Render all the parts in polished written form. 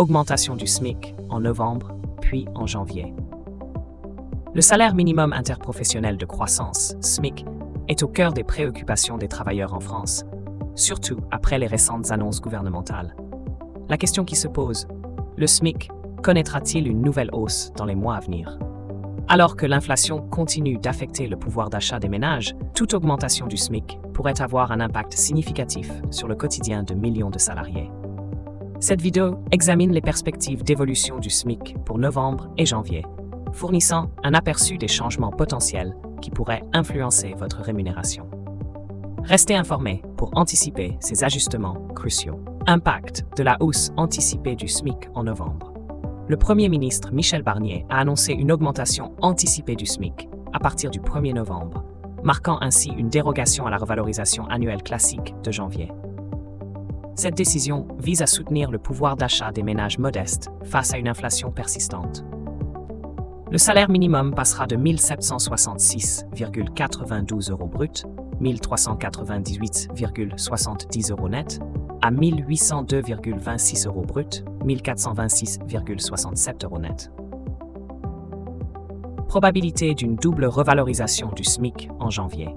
augmentation du SMIC en novembre, puis en janvier. Le salaire minimum interprofessionnel de croissance, SMIC, est au cœur des préoccupations des travailleurs en France, surtout après les récentes annonces gouvernementales. La question qui se pose, le SMIC connaîtra-t-il une nouvelle hausse dans les mois à venir? Alors que l'inflation continue d'affecter le pouvoir d'achat des ménages, toute augmentation du SMIC pourrait avoir un impact significatif sur le quotidien de millions de salariés. Cette vidéo examine les perspectives d'évolution du SMIC pour novembre et janvier, fournissant un aperçu des changements potentiels qui pourraient influencer votre rémunération. Restez informés pour anticiper ces ajustements cruciaux. Impact de la hausse anticipée du SMIC en novembre. Le Premier ministre Michel Barnier a annoncé une augmentation anticipée du SMIC à partir du 1er novembre, marquant ainsi une dérogation à la revalorisation annuelle classique de janvier. Cette décision vise à soutenir le pouvoir d'achat des ménages modestes face à une inflation persistante. Le salaire minimum passera de 1 766,92 € brut, 1 398,70 € net, à 1 802,26 € brut, 1 426,67 € net. Probabilité d'une double revalorisation du SMIC en janvier.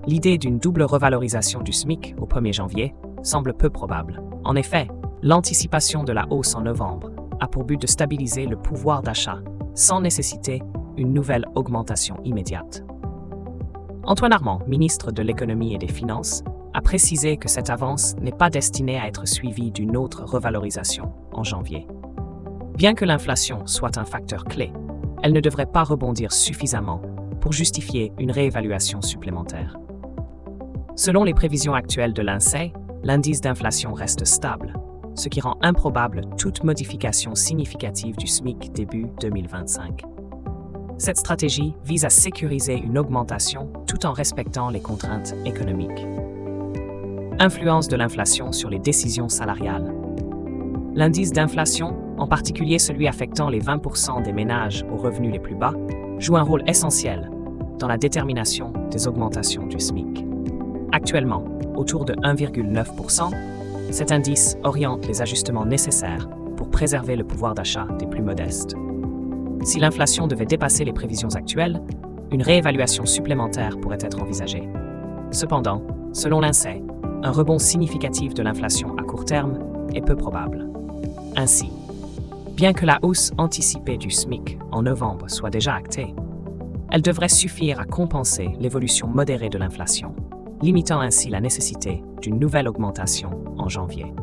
L'idée d'une double revalorisation du SMIC au 1er janvier semble peu probable. En effet, l'anticipation de la hausse en novembre a pour but de stabiliser le pouvoir d'achat sans nécessiter une nouvelle augmentation immédiate. Antoine Armand, ministre de l'Économie et des Finances, a précisé que cette avance n'est pas destinée à être suivie d'une autre revalorisation en janvier. Bien que l'inflation soit un facteur clé, elle ne devrait pas rebondir suffisamment pour justifier une réévaluation supplémentaire. Selon les prévisions actuelles de l'INSEE, l'indice d'inflation reste stable, ce qui rend improbable toute modification significative du SMIC début 2025. Cette stratégie vise à sécuriser une augmentation tout en respectant les contraintes économiques. Influence de l'inflation sur les décisions salariales. L'indice d'inflation, en particulier celui affectant les 20% des ménages aux revenus les plus bas, joue un rôle essentiel dans la détermination des augmentations du SMIC. Actuellement, autour de 1,9%, cet indice oriente les ajustements nécessaires pour préserver le pouvoir d'achat des plus modestes. Si l'inflation devait dépasser les prévisions actuelles, une réévaluation supplémentaire pourrait être envisagée. Cependant, selon l'INSEE, un rebond significatif de l'inflation à court terme est peu probable. Ainsi, bien que la hausse anticipée du SMIC en novembre soit déjà actée, elle devrait suffire à compenser l'évolution modérée de l'inflation, limitant ainsi la nécessité d'une nouvelle augmentation en janvier.